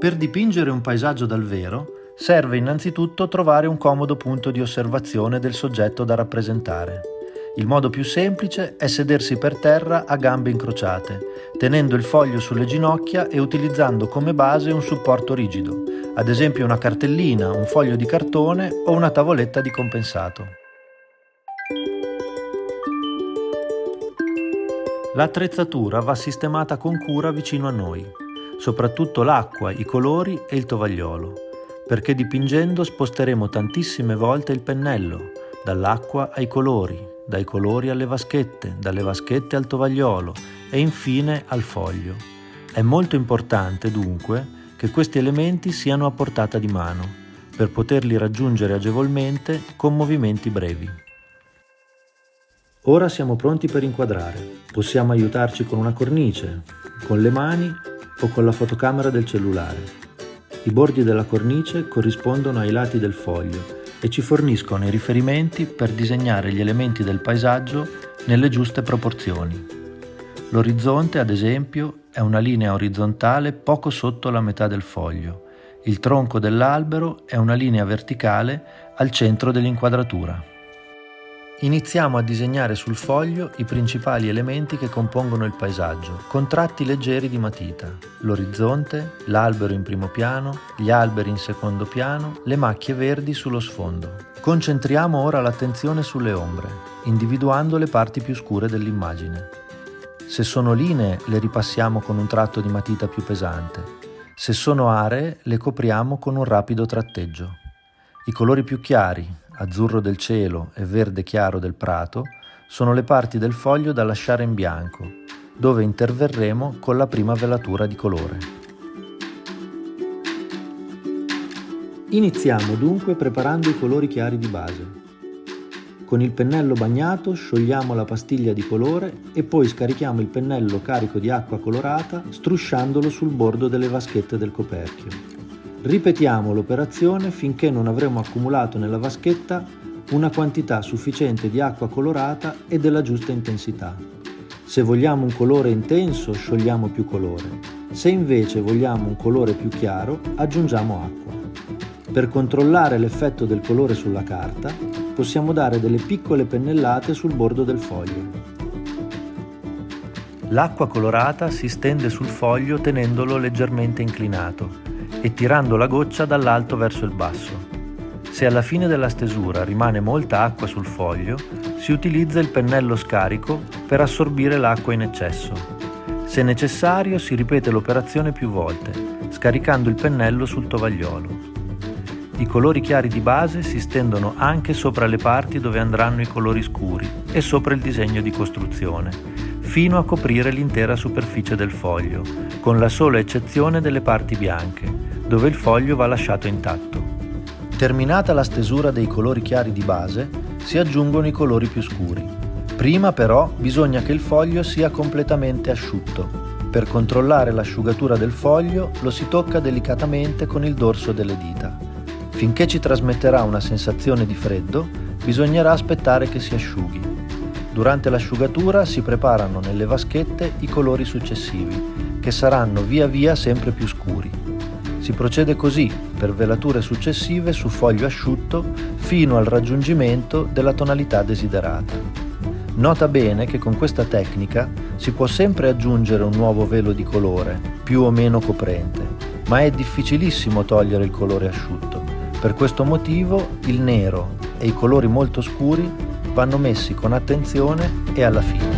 Per dipingere un paesaggio dal vero, serve innanzitutto trovare un comodo punto di osservazione del soggetto da rappresentare. Il modo più semplice è sedersi per terra a gambe incrociate, tenendo il foglio sulle ginocchia e utilizzando come base un supporto rigido, ad esempio una cartellina, un foglio di cartone o una tavoletta di compensato. L'attrezzatura va sistemata con cura vicino a noi, soprattutto l'acqua, i colori e il tovagliolo, perché dipingendo sposteremo tantissime volte il pennello, dall'acqua ai colori, dai colori alle vaschette, dalle vaschette al tovagliolo e infine al foglio. È molto importante dunque che questi elementi siano a portata di mano, per poterli raggiungere agevolmente con movimenti brevi. Ora siamo pronti per inquadrare. Possiamo aiutarci con una cornice, con le mani o con la fotocamera del cellulare. I bordi della cornice corrispondono ai lati del foglio e ci forniscono i riferimenti per disegnare gli elementi del paesaggio nelle giuste proporzioni. L'orizzonte, ad esempio, è una linea orizzontale poco sotto la metà del foglio. Il tronco dell'albero è una linea verticale al centro dell'inquadratura. Iniziamo a disegnare sul foglio i principali elementi che compongono il paesaggio, con tratti leggeri di matita: l'orizzonte, l'albero in primo piano, gli alberi in secondo piano, le macchie verdi sullo sfondo. Concentriamo ora l'attenzione sulle ombre, individuando le parti più scure dell'immagine. Se sono linee, le ripassiamo con un tratto di matita più pesante. Se sono aree, le copriamo con un rapido tratteggio. I colori più chiari, azzurro del cielo e verde chiaro del prato, sono le parti del foglio da lasciare in bianco, dove interverremo con la prima velatura di colore. Iniziamo dunque preparando i colori chiari di base. Con il pennello bagnato sciogliamo la pastiglia di colore e poi scarichiamo il pennello carico di acqua colorata strusciandolo sul bordo delle vaschette del coperchio. Ripetiamo l'operazione finché non avremo accumulato nella vaschetta una quantità sufficiente di acqua colorata e della giusta intensità. Se vogliamo un colore intenso, sciogliamo più colore. Se invece vogliamo un colore più chiaro, aggiungiamo acqua. Per controllare l'effetto del colore sulla carta, possiamo dare delle piccole pennellate sul bordo del foglio. L'acqua colorata si stende sul foglio tenendolo leggermente inclinato e tirando la goccia dall'alto verso il basso. Se alla fine della stesura rimane molta acqua sul foglio, si utilizza il pennello scarico per assorbire l'acqua in eccesso. Se necessario, si ripete l'operazione più volte, scaricando il pennello sul tovagliolo. I colori chiari di base si stendono anche sopra le parti dove andranno i colori scuri e sopra il disegno di costruzione, fino a coprire l'intera superficie del foglio, con la sola eccezione delle parti bianche, dove il foglio va lasciato intatto. Terminata la stesura dei colori chiari di base, si aggiungono i colori più scuri. Prima però bisogna che il foglio sia completamente asciutto. Per controllare l'asciugatura del foglio lo si tocca delicatamente con il dorso delle dita. Finché ci trasmetterà una sensazione di freddo, bisognerà aspettare che si asciughi. Durante l'asciugatura si preparano nelle vaschette i colori successivi, che saranno via via sempre più scuri. Si procede così per velature successive su foglio asciutto fino al raggiungimento della tonalità desiderata. Nota bene che con questa tecnica si può sempre aggiungere un nuovo velo di colore, più o meno coprente, ma è difficilissimo togliere il colore asciutto. Per questo motivo il nero e i colori molto scuri vanno messi con attenzione e alla fine.